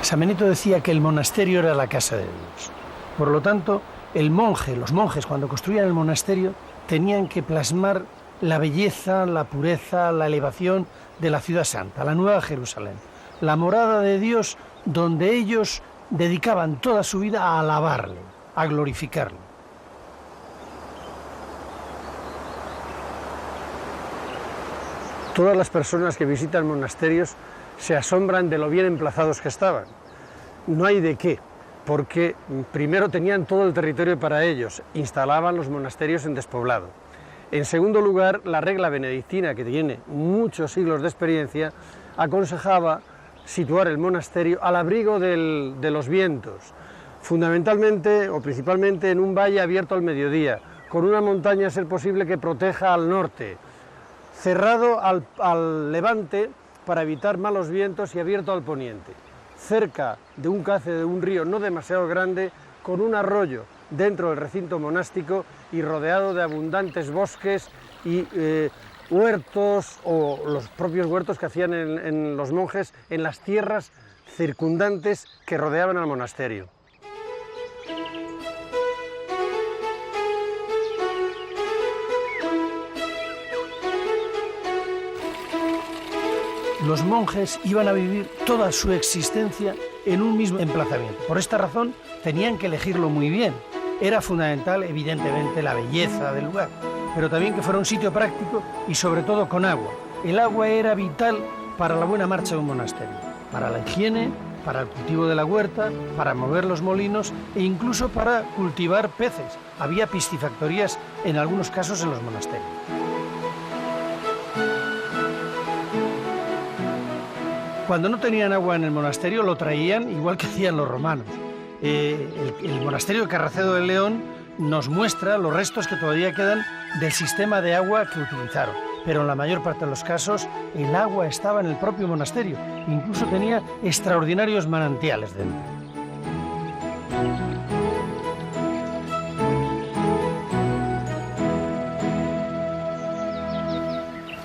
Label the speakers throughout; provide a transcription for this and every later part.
Speaker 1: San Benito decía que el monasterio era la casa de Dios. Por lo tanto, los monjes, cuando construían el monasterio, tenían que plasmar la belleza, la pureza, la elevación de la ciudad santa, la Nueva Jerusalén, la morada de Dios, donde ellos dedicaban toda su vida a alabarle, a glorificarle. Todas las personas que visitan monasterios se asombran de lo bien emplazados que estaban. No hay de qué, porque primero tenían todo el territorio para ellos, instalaban los monasterios en despoblado. En segundo lugar, la regla benedictina, que tiene muchos siglos de experiencia, aconsejaba situar el monasterio al abrigo de los vientos, fundamentalmente o principalmente en un valle abierto al mediodía, con una montaña a ser posible que proteja al norte, cerrado al levante para evitar malos vientos y abierto al poniente, cerca de un cauce de un río no demasiado grande, con un arroyo dentro del recinto monástico y rodeado de abundantes bosques y huertos, o los propios huertos que hacían en los monjes en las tierras circundantes que rodeaban al monasterio. Los monjes iban a vivir toda su existencia en un mismo emplazamiento. Por esta razón tenían que elegirlo muy bien. Era fundamental, evidentemente, la belleza del lugar, pero también que fuera un sitio práctico y sobre todo con agua. El agua era vital para la buena marcha de un monasterio, para la higiene, para el cultivo de la huerta, para mover los molinos e incluso para cultivar peces. Había piscifactorías en algunos casos en los monasterios. Cuando no tenían agua en el monasterio lo traían igual que hacían los romanos. El monasterio de Carracedo de León nos muestra los restos que todavía quedan del sistema de agua que utilizaron, pero en la mayor parte de los casos el agua estaba en el propio monasterio, incluso tenía extraordinarios manantiales dentro.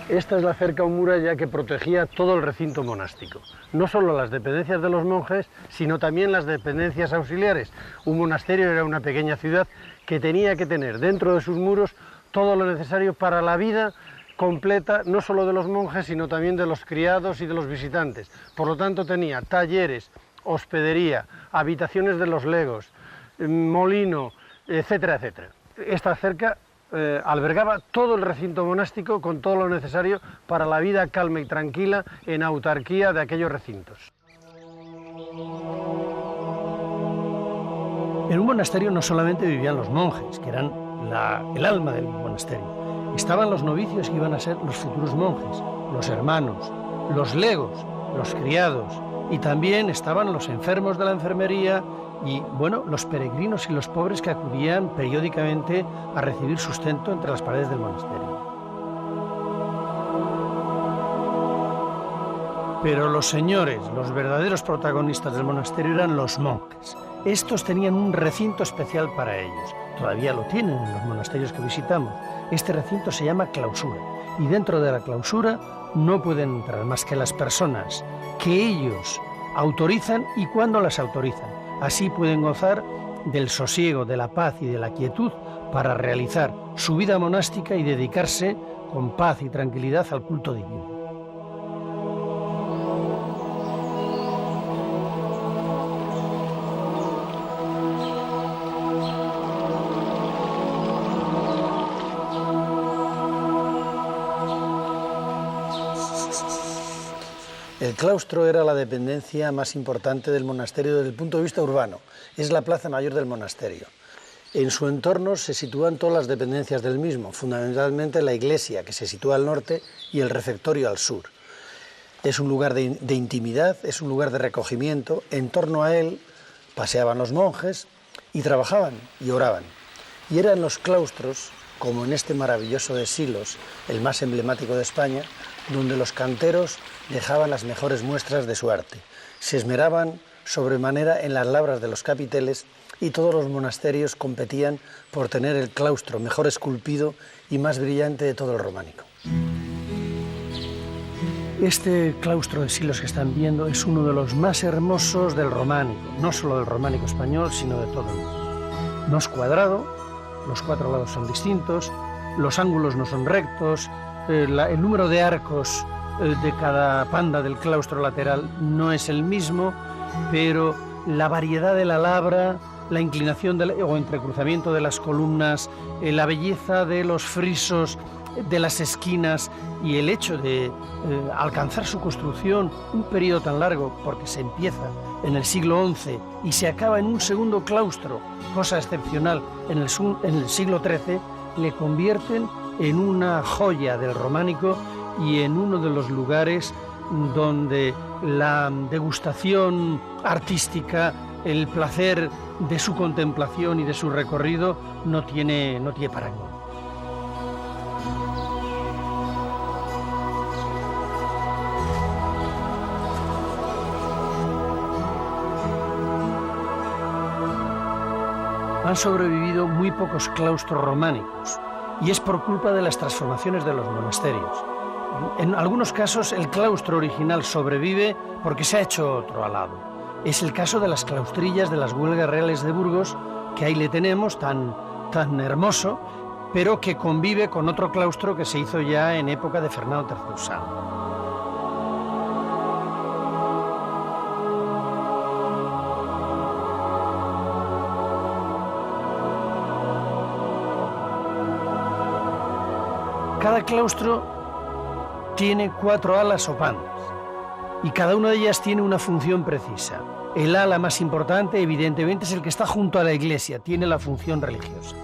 Speaker 1: Esta es la cerca o muralla que protegía todo el recinto monástico, no solo las dependencias de los monjes, sino también las dependencias auxiliares. Un monasterio era una pequeña ciudad que tenía que tener dentro de sus muros todo lo necesario para la vida completa, no solo de los monjes, sino también de los criados y de los visitantes. Por lo tanto, tenía talleres, hospedería, habitaciones de los legos, molino, etcétera, etcétera. Esta cerca albergaba todo el recinto monástico con todo lo necesario para la vida calma y tranquila en autarquía de aquellos recintos. En un monasterio no solamente vivían los monjes, que eran el alma del monasterio. Estaban los novicios que iban a ser los futuros monjes, los hermanos, los legos, los criados, y también estaban los enfermos de la enfermería y, bueno, los peregrinos y los pobres que acudían periódicamente a recibir sustento entre las paredes del monasterio. Pero los señores, los verdaderos protagonistas del monasterio eran los monjes. Estos tenían un recinto especial para ellos. Todavía lo tienen en los monasterios que visitamos. Este recinto se llama clausura y dentro de la clausura no pueden entrar más que las personas que ellos autorizan y cuando las autorizan. Así pueden gozar del sosiego, de la paz y de la quietud para realizar su vida monástica y dedicarse con paz y tranquilidad al culto divino. El claustro era la dependencia más importante del monasterio desde el punto de vista urbano. Es la plaza mayor del monasterio. En su entorno se sitúan todas las dependencias del mismo, fundamentalmente la iglesia, que se sitúa al norte, y el refectorio al sur. Es un lugar de intimidad, es un lugar de recogimiento. En torno a él paseaban los monjes y trabajaban y oraban. Y eran los claustros, como en este maravilloso de Silos, el más emblemático de España, donde los canteros dejaban las mejores muestras de su arte. Se esmeraban sobremanera en las labras de los capiteles y todos los monasterios competían por tener el claustro mejor esculpido y más brillante de todo el románico. Este claustro de Silos que están viendo es uno de los más hermosos del románico, no solo del románico español, sino de todo el mundo. No es cuadrado, los 4 lados son distintos, los ángulos no son rectos, el número de arcos de cada panda del claustro lateral no es el mismo, pero la variedad de la labra, la inclinación o entrecruzamiento de las columnas, la belleza de los frisos de las esquinas y el hecho de alcanzar su construcción un periodo tan largo, porque se empieza en el siglo XI y se acaba en un segundo claustro, cosa excepcional, en el siglo XIII, le convierten en una joya del románico y en uno de los lugares donde la degustación artística, el placer de su contemplación y de su recorrido no tiene parangón. Han sobrevivido muy pocos claustros románicos y es por culpa de las transformaciones de los monasterios. En algunos casos el claustro original sobrevive porque se ha hecho otro al lado. Es el caso de las claustrillas de las Huelgas Reales de Burgos, que ahí le tenemos tan hermoso, pero que convive con otro claustro que se hizo ya en época de Fernando III Sano. Cada claustro tiene 4 alas o pandas y cada una de ellas tiene una función precisa. El ala más importante, evidentemente, es el que está junto a la iglesia, tiene la función religiosa.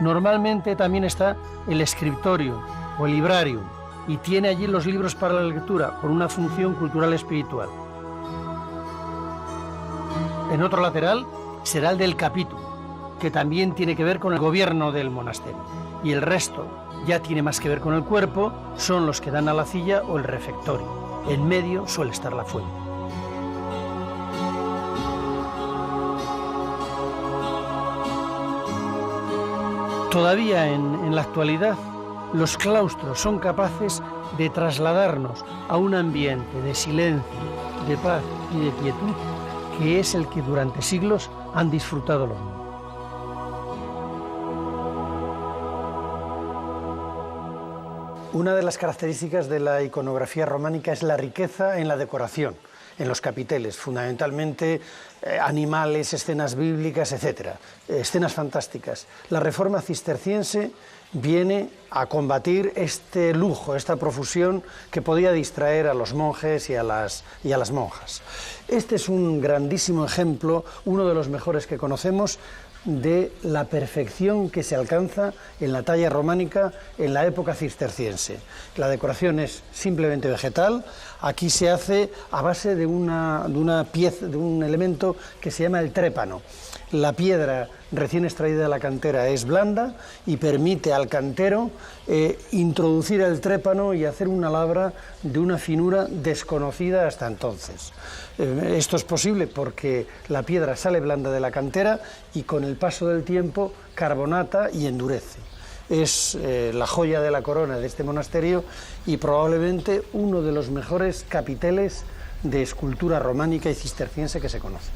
Speaker 1: Normalmente también está el escriptorio o el librarium y tiene allí los libros para la lectura con una función cultural espiritual. En otro lateral será el del capítulo, que también tiene que ver con el gobierno del monasterio, y el resto ya tiene más que ver con el cuerpo, son los que dan a la silla o el refectorio. En medio suele estar la fuente. Todavía en la actualidad, los claustros son capaces de trasladarnos a un ambiente de silencio, de paz y de quietud, que es el que durante siglos han disfrutado los monjes. Una de las características de la iconografía románica es la riqueza en la decoración, en los capiteles, fundamentalmente animales, escenas bíblicas, etc., escenas fantásticas. La reforma cisterciense viene a combatir este lujo, esta profusión que podía distraer a los monjes y a las monjas. Este es un grandísimo ejemplo, uno de los mejores que conocemos, de la perfección que se alcanza en la talla románica en la época cisterciense. La decoración es simplemente vegetal. Aquí se hace a base de una pieza, de un elemento que se llama el trépano. La piedra recién extraída de la cantera es blanda y permite al cantero introducir el trépano y hacer una labra de una finura desconocida hasta entonces. Esto es posible porque la piedra sale blanda de la cantera y con el paso del tiempo carbonata y endurece. Es la joya de la corona de este monasterio y probablemente uno de los mejores capiteles de escultura románica y cisterciense que se conoce.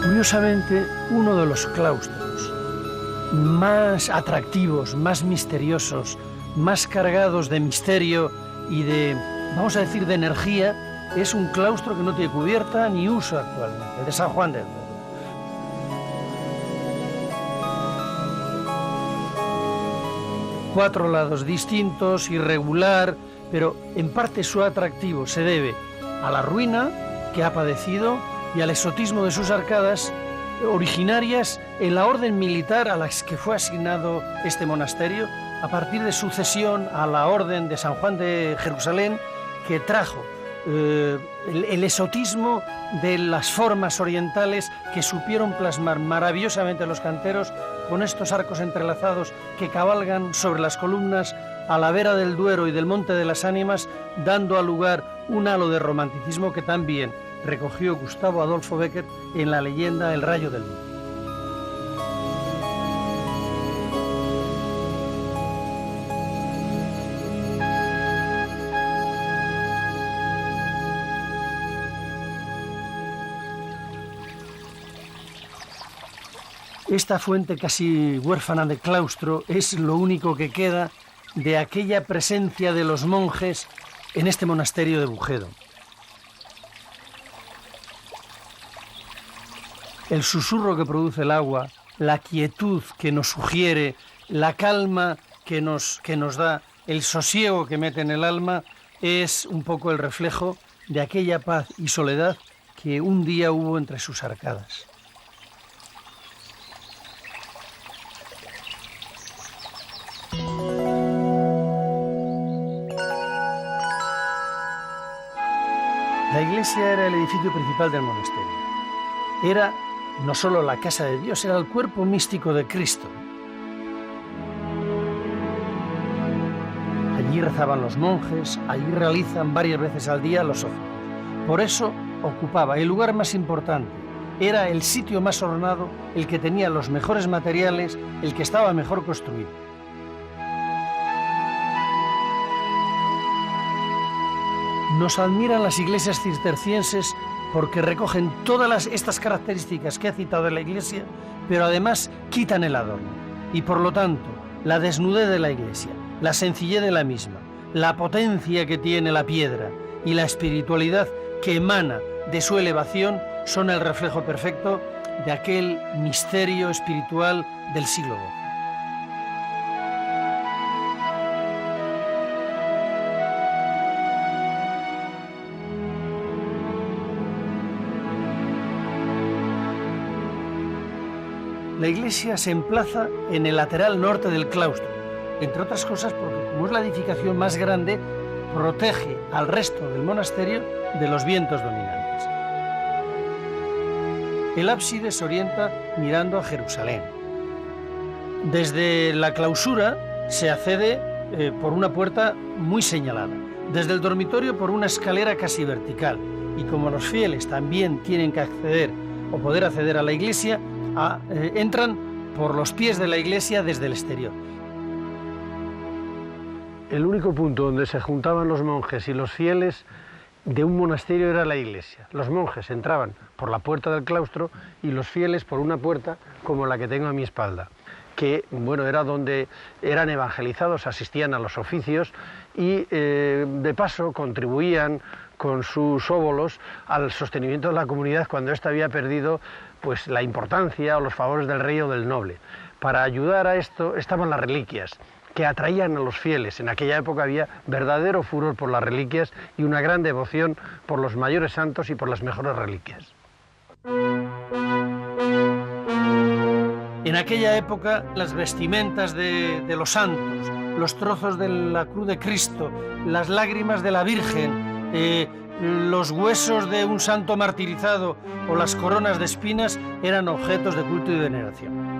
Speaker 1: Curiosamente, uno de los claustros más atractivos, más misteriosos, más cargados de misterio y de, vamos a decir, de energía, es un claustro que no tiene cubierta ni uso actualmente, el de San Juan del Río. Cuatro lados distintos, irregular, pero en parte su atractivo se debe a la ruina que ha padecido y al exotismo de sus arcadas, originarias en la orden militar a las que fue asignado este monasterio a partir de su cesión a la orden de San Juan de Jerusalén, que trajo
Speaker 2: el exotismo de las formas orientales que supieron plasmar maravillosamente los canteros con estos arcos entrelazados que cabalgan sobre las columnas a la vera del Duero y del Monte de las Ánimas, dando al lugar un halo de romanticismo que también recogió Gustavo Adolfo Bécquer en la leyenda El Rayo del Luz. Esta fuente casi huérfana de claustro es lo único que queda de aquella presencia de los monjes en este monasterio de Bujedo. El susurro que produce el agua, la quietud que nos sugiere, la calma que nos da, el sosiego que mete en el alma, es un poco el reflejo de aquella paz y soledad que un día hubo entre sus arcadas. La iglesia era el edificio principal del monasterio. Era no solo la casa de Dios, era el cuerpo místico de Cristo. Allí rezaban los monjes, allí realizan varias veces al día los oficios. Por eso ocupaba el lugar más importante. Era el sitio más ornado, el que tenía los mejores materiales, el que estaba mejor construido. Nos admiran las iglesias cistercienses porque recogen todas estas características que ha citado de la iglesia, pero además quitan el adorno. Y por lo tanto, la desnudez de la iglesia, la sencillez de la misma, la potencia que tiene la piedra y la espiritualidad que emana de su elevación son el reflejo perfecto de aquel misterio espiritual del siglo XII. La iglesia se emplaza en el lateral norte del claustro, entre otras cosas porque, como es la edificación más grande, protege al resto del monasterio de los vientos dominantes. El ábside se orienta mirando a Jerusalén. Desde la clausura se accede por una puerta muy señalada, desde el dormitorio por una escalera casi vertical, y como los fieles también tienen que acceder o poder acceder a la iglesia, entran por los pies de la iglesia desde el exterior.
Speaker 1: El único punto donde se juntaban los monjes y los fieles de un monasterio era la iglesia. Los monjes entraban por la puerta del claustro y los fieles por una puerta como la que tengo a mi espalda, que bueno, era donde eran evangelizados, asistían a los oficios y de paso contribuían con sus óbolos al sostenimiento de la comunidad cuando ésta había perdido pues la importancia o los favores del rey o del noble. Para ayudar a esto estaban las reliquias, que atraían a los fieles. En aquella época había verdadero furor por las reliquias y una gran devoción por los mayores santos y por las mejores reliquias.
Speaker 2: En aquella época las vestimentas de los santos, los trozos de la cruz de Cristo, las lágrimas de la Virgen, los huesos de un santo martirizado o las coronas de espinas eran objetos de culto y veneración.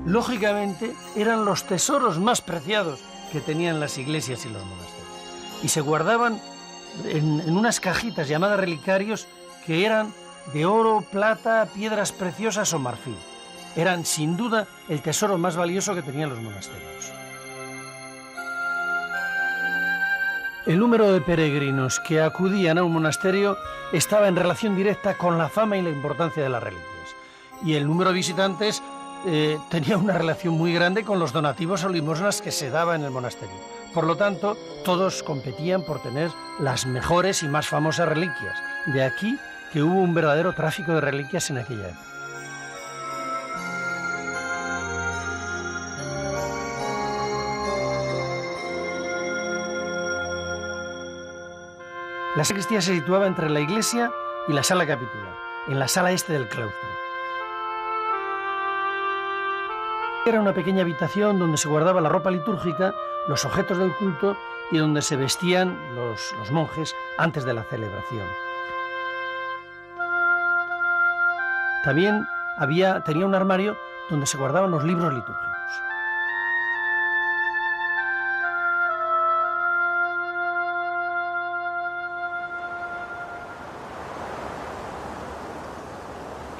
Speaker 2: Lógicamente, eran los tesoros más preciados que tenían las iglesias y los monasterios. Y se guardaban en unas cajitas llamadas relicarios que eran de oro, plata, piedras preciosas o marfil. Eran, sin duda, el tesoro más valioso que tenían los monasterios. El número de peregrinos que acudían a un monasterio estaba en relación directa con la fama y la importancia de las reliquias. Y el número de visitantes tenía una relación muy grande con los donativos o limosnas que se daba en el monasterio. Por lo tanto, todos competían por tener las mejores y más famosas reliquias. De aquí que hubo un verdadero tráfico de reliquias en aquella época. La sacristía se situaba entre la iglesia y la sala capitular, en la sala este del claustro. Era una pequeña habitación donde se guardaba la ropa litúrgica, los objetos del culto y donde se vestían los monjes antes de la celebración. También tenía un armario donde se guardaban los libros litúrgicos.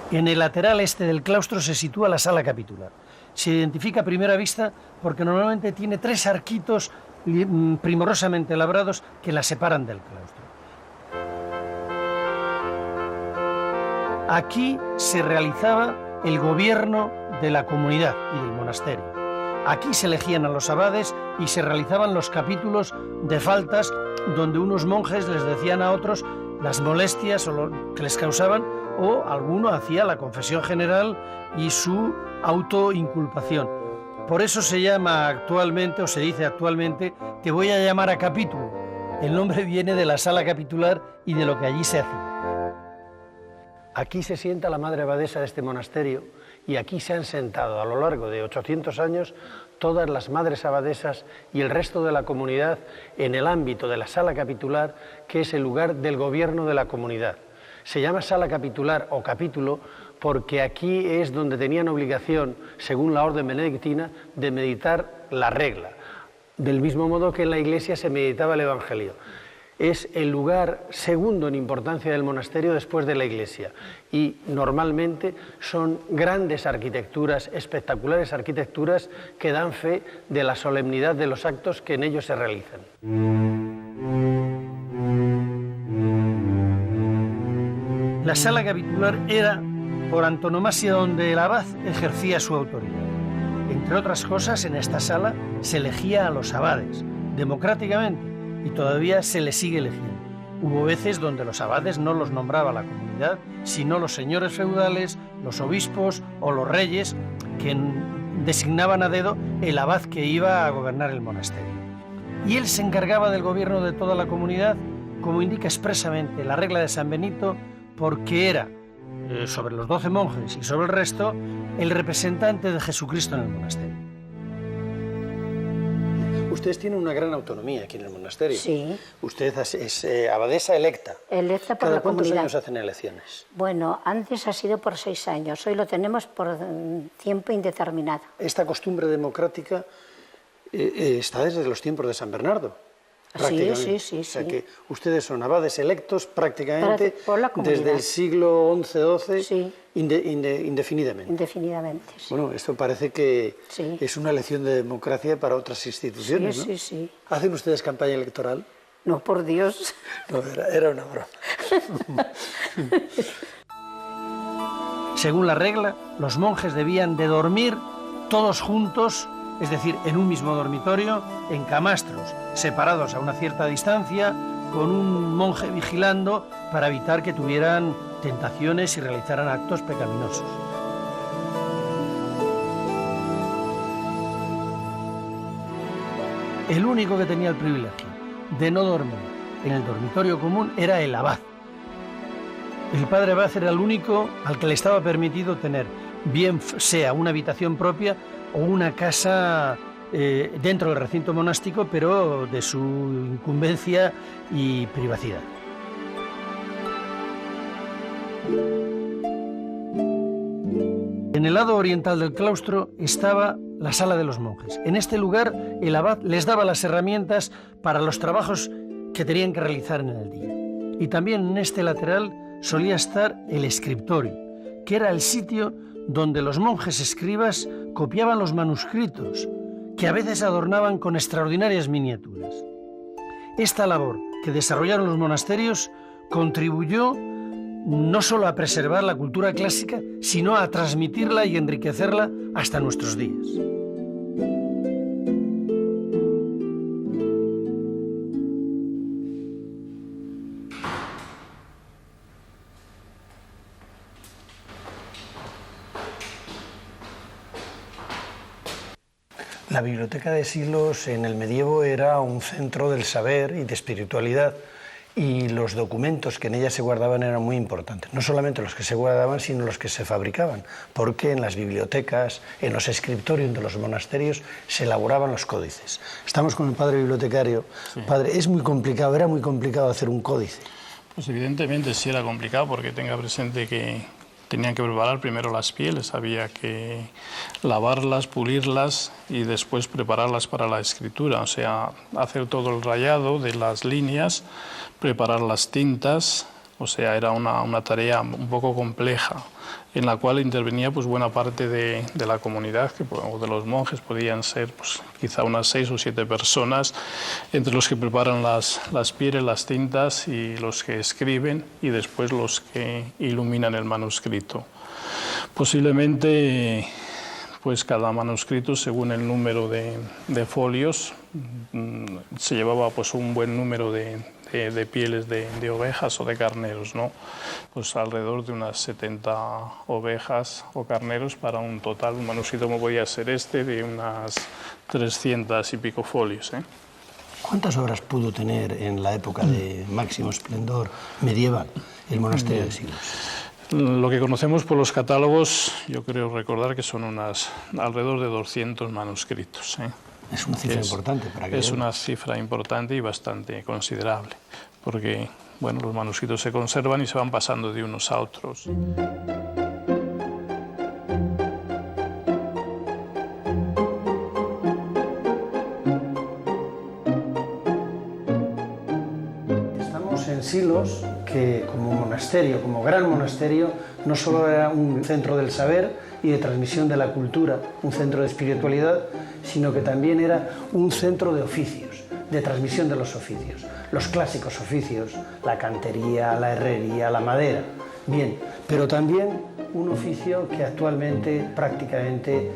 Speaker 2: En el lateral este del claustro se sitúa la sala capitular. Se identifica a primera vista porque normalmente tiene 3 arquitos primorosamente labrados que la separan del claustro. Aquí se realizaba el gobierno de la comunidad y del monasterio. Aquí se elegían a los abades y se realizaban los capítulos de faltas donde unos monjes les decían a otros las molestias o lo que les causaban, o alguno hacía la confesión general y su autoinculpación. Por eso se llama actualmente, o se dice actualmente, te voy a llamar a capítulo. El nombre viene de la sala capitular y de lo que allí se hacía.
Speaker 1: Aquí se sienta la madre abadesa de este monasterio y aquí se han sentado a lo largo de 800 años todas las madres abadesas y el resto de la comunidad en el ámbito de la sala capitular, que es el lugar del gobierno de la comunidad. Se llama sala capitular o capítulo porque aquí es donde tenían obligación, según la orden benedictina, de meditar la regla, del mismo modo que en la iglesia se meditaba el Evangelio. Es el lugar segundo en importancia del monasterio después de la iglesia y normalmente son grandes arquitecturas, espectaculares arquitecturas que dan fe de la solemnidad de los actos que en ellos se realizan.
Speaker 2: La sala capitular era, por antonomasia, donde el abad ejercía su autoridad. Entre otras cosas, en esta sala se elegía a los abades, democráticamente, y todavía se les sigue eligiendo. Hubo veces donde los abades no los nombraba la comunidad, sino los señores feudales, los obispos o los reyes, que designaban a dedo el abad que iba a gobernar el monasterio. Y él se encargaba del gobierno de toda la comunidad, como indica expresamente la regla de San Benito, porque era, sobre los 12 monjes y sobre el resto, el representante de Jesucristo en el monasterio.
Speaker 1: Ustedes tienen una gran autonomía aquí en el monasterio.
Speaker 3: Sí.
Speaker 1: Usted es abadesa electa.
Speaker 3: Electa por la comunidad.
Speaker 1: ¿Cuántos años hacen elecciones?
Speaker 3: Bueno, antes ha sido por 6 años, hoy lo tenemos por tiempo indeterminado.
Speaker 1: Esta costumbre democrática está desde los tiempos de San Bernardo.
Speaker 3: Sí.
Speaker 1: O sea que ustedes son abades electos prácticamente
Speaker 3: por la comunidad.
Speaker 1: desde el siglo XI-XII,
Speaker 3: sí.
Speaker 1: Indefinidamente.
Speaker 3: Indefinidamente, sí.
Speaker 1: Bueno, esto parece que
Speaker 3: sí.
Speaker 1: es una lección de democracia para otras instituciones,
Speaker 3: sí,
Speaker 1: ¿no?
Speaker 3: Sí.
Speaker 1: ¿Hacen ustedes campaña electoral?
Speaker 3: No, por Dios.
Speaker 1: No, era una broma.
Speaker 2: Según la regla, los monjes debían de dormir todos juntos, es decir, en un mismo dormitorio, en camastros, separados a una cierta distancia, con un monje vigilando para evitar que tuvieran tentaciones y realizaran actos pecaminosos. El único que tenía el privilegio de no dormir en el dormitorio común era el abad. El padre abad era el único al que le estaba permitido tener, bien sea una habitación propia o una casa dentro del recinto monástico, pero de su incumbencia y privacidad. En el lado oriental del claustro estaba la sala de los monjes. En este lugar el abad les daba las herramientas para los trabajos que tenían que realizar en el día. Y también en este lateral solía estar el escriptorio, que era el sitio donde los monjes escribas copiaban los manuscritos, que a veces adornaban con extraordinarias miniaturas. Esta labor que desarrollaron los monasterios contribuyó no solo a preservar la cultura clásica, sino a transmitirla y enriquecerla hasta nuestros días.
Speaker 1: La Biblioteca de Silos en el medievo era un centro del saber y de espiritualidad, y los documentos que en ella se guardaban eran muy importantes. No solamente los que se guardaban, sino los que se fabricaban, porque en las bibliotecas, en los escritorios de los monasterios se elaboraban los códices. Estamos con el padre bibliotecario. Sí. Padre, es muy complicado, era muy complicado hacer un códice.
Speaker 4: Pues evidentemente sí era complicado, porque tenga presente que tenían que preparar primero las pieles, había que lavarlas, pulirlas y después prepararlas para la escritura, o sea, hacer todo el rayado de las líneas, preparar las tintas, o sea, era una tarea un poco compleja, en la cual intervenía pues buena parte de la comunidad, o de los monjes, podían ser pues, quizá unas 6 o 7 personas, entre los que preparan las pieles, las tintas, y los que escriben, y después los que iluminan el manuscrito. Posiblemente pues cada manuscrito, según el número de folios, se llevaba pues un buen número de pieles de ovejas o de carneros, ¿no? Pues alrededor de unas 70 ovejas o carneros para un total, un manuscrito como podía ser este, de unas 300 y pico folios, ¿eh?
Speaker 1: ¿Cuántas obras pudo tener en la época de máximo esplendor medieval el monasterio de Silos?
Speaker 4: Lo que conocemos por los catálogos, yo creo recordar que son alrededor de 200 manuscritos, ¿eh?
Speaker 1: Es una cifra importante para que...
Speaker 4: Es una cifra importante y bastante considerable, porque bueno, los manuscritos se conservan y se van pasando de unos a otros.
Speaker 1: Estamos en Silos, que como monasterio, como gran monasterio, no solo era un centro del saber y de transmisión de la cultura, un centro de espiritualidad, sino que también era un centro de oficios, de transmisión de los oficios, los clásicos oficios, la cantería, la herrería, la madera. Bien, pero también un oficio que actualmente prácticamente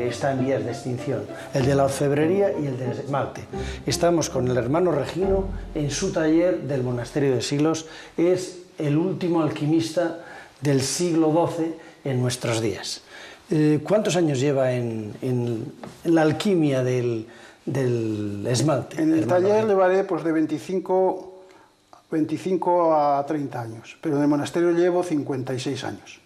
Speaker 1: está en vías de extinción, el de la orfebrería y el de esmalte. Estamos con el hermano Regino en su taller del monasterio de Silos. Es el último alquimista del siglo XII en nuestros días. ¿Cuántos años lleva en la alquimia del esmalte?
Speaker 5: En el taller llevaré pues, de 25 a 30 años, pero en el monasterio llevo 56 años.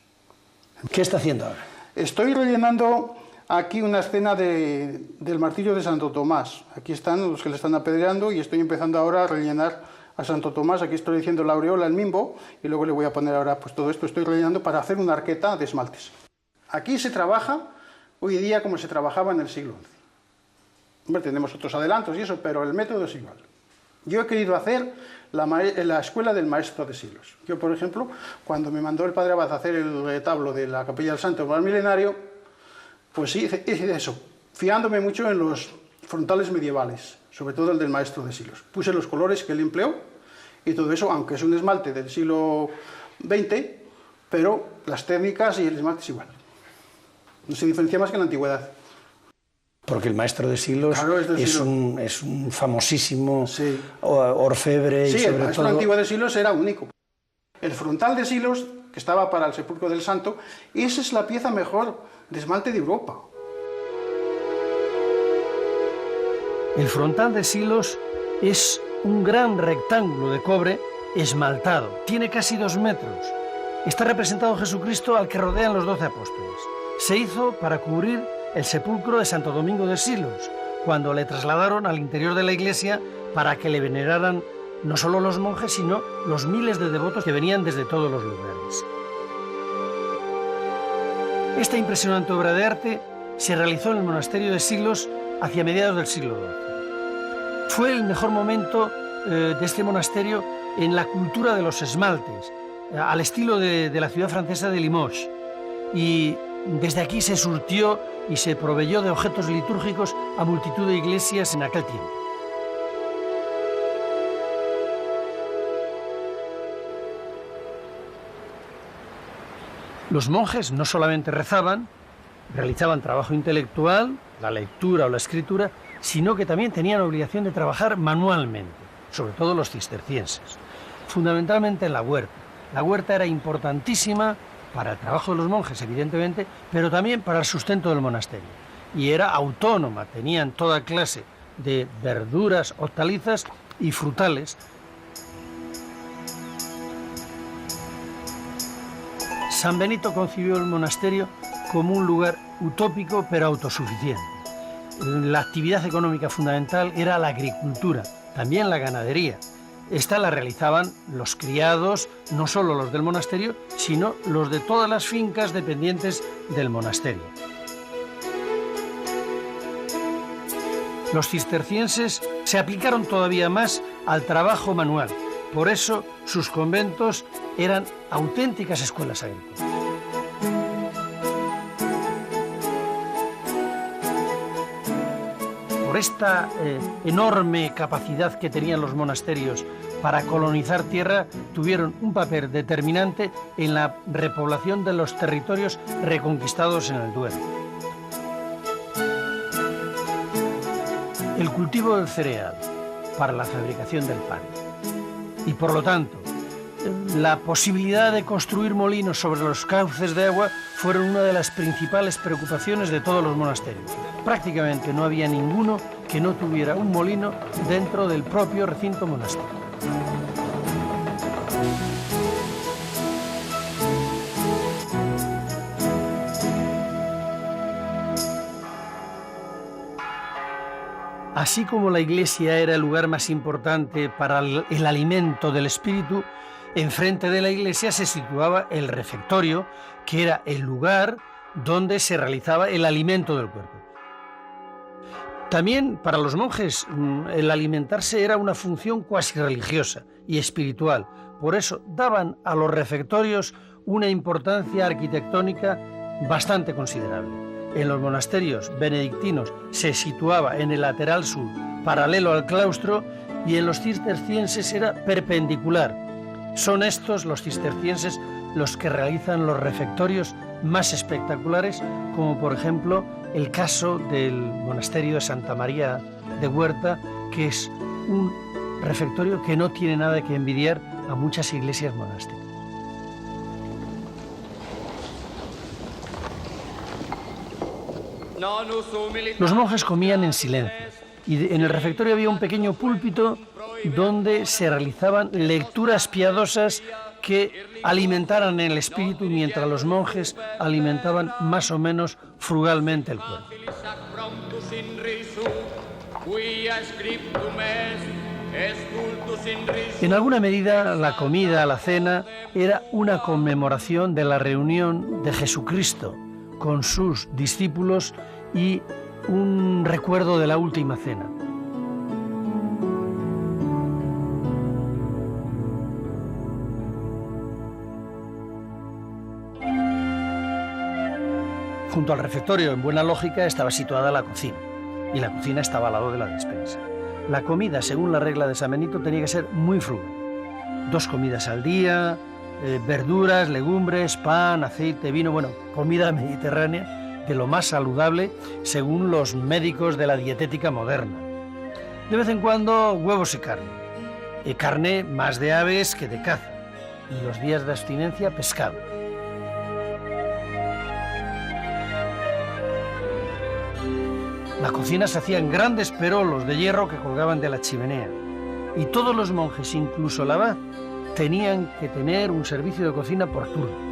Speaker 1: ¿Qué está haciendo ahora?
Speaker 5: Estoy rellenando aquí una escena del martirio de Santo Tomás. Aquí están los que le están apedreando y estoy empezando ahora a rellenar a Santo Tomás. Aquí estoy diciendo la aureola, el mimbo, y luego le voy a poner ahora pues, todo esto. Estoy rellenando para hacer una arqueta de esmaltes. Aquí se trabaja hoy día como se trabajaba en el siglo XI. Hombre, tenemos otros adelantos y eso, pero el método es igual. Yo he querido hacer la escuela del maestro de Silos. Yo, por ejemplo, cuando me mandó el padre Abad a hacer el retablo de la Capilla del Santo Tomás Milenario, pues hice eso, fiándome mucho en los frontales medievales, sobre todo el del maestro de Silos. Puse los colores que él empleó y todo eso, aunque es un esmalte del siglo XX, pero las técnicas y el esmalte es igual. No se diferencia más que en la antigüedad.
Speaker 1: Porque el maestro de Silos, claro, es un famosísimo
Speaker 5: sí.
Speaker 1: orfebre.
Speaker 5: Sí,
Speaker 1: y sobre
Speaker 5: el maestro
Speaker 1: todo...
Speaker 5: antiguo de Silos era único. El frontal de Silos, que estaba para el sepulcro del santo, esa es la pieza mejor de esmalte de Europa.
Speaker 2: El frontal de Silos es un gran rectángulo de cobre esmaltado. Tiene casi 2 metros. Está representado Jesucristo al que rodean los 12 apóstoles. Se hizo para cubrir el sepulcro de Santo Domingo de Silos, cuando le trasladaron al interior de la iglesia para que le veneraran no solo los monjes, sino los miles de devotos que venían desde todos los lugares. Esta impresionante obra de arte se realizó en el monasterio de Silos hacia mediados del siglo XII. Fue el mejor momento de este monasterio en la cultura de los esmaltes, al estilo de la ciudad francesa de Limoges, y desde aquí se surtió y se proveyó de objetos litúrgicos a multitud de iglesias en aquel tiempo. Los monjes no solamente rezaban, realizaban trabajo intelectual, la lectura o la escritura, sino que también tenían obligación de trabajar manualmente, sobre todo los cistercienses, fundamentalmente en la huerta. La huerta era importantísima para el trabajo de los monjes, evidentemente, pero también para el sustento del monasterio. Y era autónoma, tenían toda clase de verduras, hortalizas y frutales. San Benito concibió el monasterio como un lugar utópico pero autosuficiente. La actividad económica fundamental era la agricultura, también la ganadería. Esta la realizaban los criados, no solo los del monasterio, sino los de todas las fincas dependientes del monasterio. Los cistercienses se aplicaron todavía más al trabajo manual. Por eso sus conventos eran auténticas escuelas agrícolas. Por esta enorme capacidad que tenían los monasterios para colonizar tierra, tuvieron un papel determinante en la repoblación de los territorios reconquistados en el Duero. El cultivo del cereal para la fabricación del pan y, por lo tanto, la posibilidad de construir molinos sobre los cauces de agua fueron una de las principales preocupaciones de todos los monasterios. Prácticamente no había ninguno que no tuviera un molino dentro del propio recinto monasterio. Así como la iglesia era el lugar más importante para el alimento del espíritu, enfrente de la iglesia se situaba el refectorio, que era el lugar donde se realizaba el alimento del cuerpo. También para los monjes el alimentarse era una función cuasi religiosa y espiritual. Por eso daban a los refectorios una importancia arquitectónica bastante considerable. En los monasterios benedictinos se situaba en el lateral sur, paralelo al claustro, y en los cistercienses era perpendicular. Son estos, los cistercienses, los que realizan los refectorios más espectaculares, como por ejemplo el caso del monasterio de Santa María de Huerta, que es un refectorio que no tiene nada que envidiar a muchas iglesias monásticas. Los monjes comían en silencio y en el refectorio había un pequeño púlpito donde se realizaban lecturas piadosas que alimentaran el espíritu, mientras los monjes alimentaban más o menos frugalmente el cuerpo. En alguna medida, la comida, la cena, era una conmemoración de la reunión de Jesucristo con sus discípulos y un recuerdo de la última cena. Junto al refectorio, en buena lógica, estaba situada la cocina, y la cocina estaba al lado de la despensa. La comida, según la regla de San Benito, tenía que ser muy frugal. 2 comidas al día, verduras, legumbres, pan, aceite, vino, comida mediterránea de lo más saludable según los médicos de la dietética moderna. De vez en cuando huevos y carne. Carne más de aves que de caza. Y los días de abstinencia, pescado. La cocina se hacía en grandes perolos de hierro que colgaban de la chimenea. Y todos los monjes, incluso el abad, tenían que tener un servicio de cocina por turno.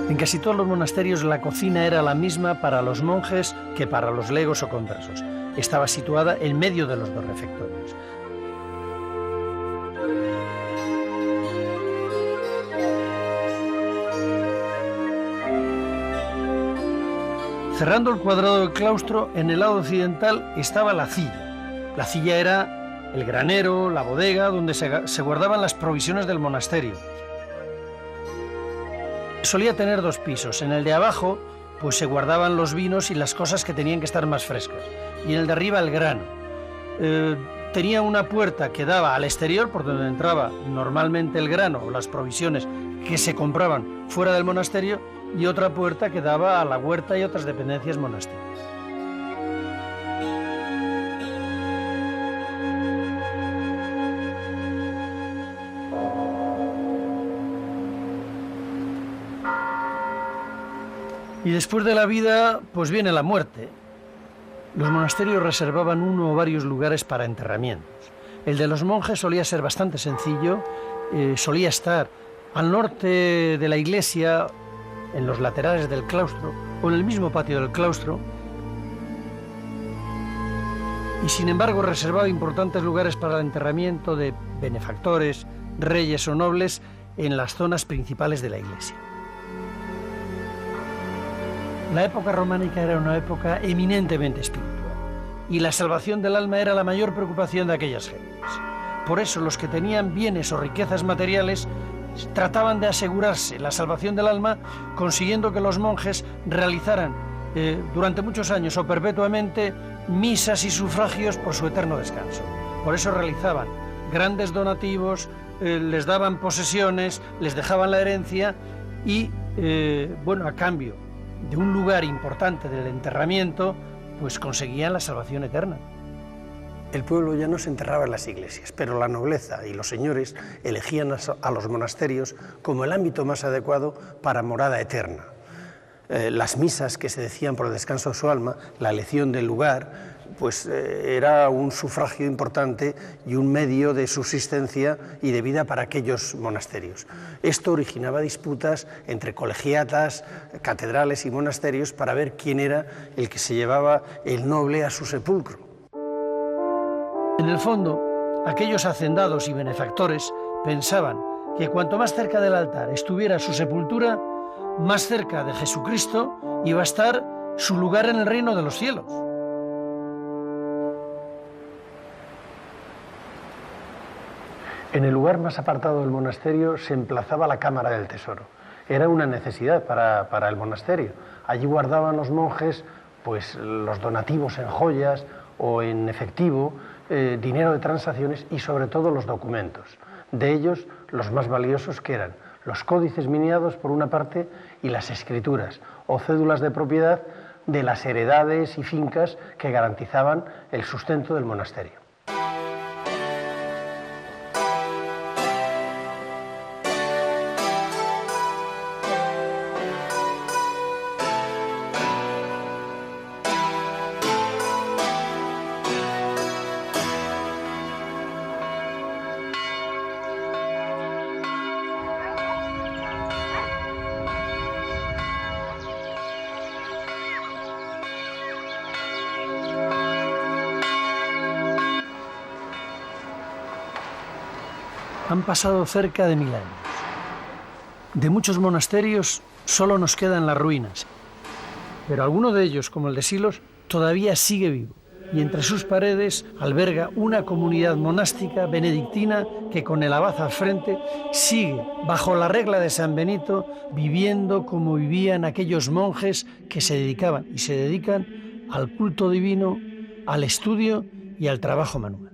Speaker 2: En casi todos los monasterios la cocina era la misma para los monjes que para los legos o conversos. Estaba situada en medio de los 2 refectorios. Cerrando el cuadrado del claustro, en el lado occidental estaba la cilla. La cilla era el granero, la bodega, donde se guardaban las provisiones del monasterio. Solía tener 2 pisos. En el de abajo, pues se guardaban los vinos y las cosas que tenían que estar más frescas. Y en el de arriba, el grano. Tenía una puerta que daba al exterior, por donde entraba normalmente el grano o las provisiones que se compraban fuera del monasterio, y otra puerta que daba a la huerta y otras dependencias monásticas. Y después de la vida, pues viene la muerte. Los monasterios reservaban uno o varios lugares para enterramientos. El de los monjes solía ser bastante sencillo, solía estar al norte de la iglesia, en los laterales del claustro o en el mismo patio del claustro, y sin embargo reservaba importantes lugares para el enterramiento de benefactores, reyes o nobles en las zonas principales de la iglesia. La época románica era una época eminentemente espiritual y la salvación del alma era la mayor preocupación de aquellas gentes. Por eso los que tenían bienes o riquezas materiales trataban de asegurarse la salvación del alma, consiguiendo que los monjes realizaran durante muchos años o perpetuamente misas y sufragios por su eterno descanso. Por eso realizaban grandes donativos, les daban posesiones, les dejaban la herencia y, a cambio de un lugar importante del enterramiento, pues conseguían la salvación eterna.
Speaker 1: El pueblo ya no se enterraba en las iglesias, pero la nobleza y los señores elegían a los monasterios como el ámbito más adecuado para morada eterna. Las misas que se decían por el descanso de su alma, la elección del lugar, pues era un sufragio importante y un medio de subsistencia y de vida para aquellos monasterios. Esto originaba disputas entre colegiatas, catedrales y monasterios para ver quién era el que se llevaba el noble a su sepulcro.
Speaker 2: En el fondo, aquellos hacendados y benefactores pensaban que cuanto más cerca del altar estuviera su sepultura, más cerca de Jesucristo iba a estar su lugar en el reino de los cielos.
Speaker 1: En el lugar más apartado del monasterio se emplazaba la cámara del tesoro. Era una necesidad para el monasterio. Allí guardaban los monjes pues, los donativos en joyas o en efectivo, dinero de transacciones y sobre todo los documentos. De ellos, los más valiosos que eran los códices miniados por una parte y las escrituras o cédulas de propiedad de las heredades y fincas que garantizaban el sustento del monasterio.
Speaker 2: Han pasado cerca de 1000 años. De muchos monasterios solo nos quedan las ruinas, pero alguno de ellos, como el de Silos, todavía sigue vivo y entre sus paredes alberga una comunidad monástica benedictina que con el abad al frente sigue, bajo la regla de San Benito, viviendo como vivían aquellos monjes que se dedicaban y se dedican al culto divino, al estudio y al trabajo manual.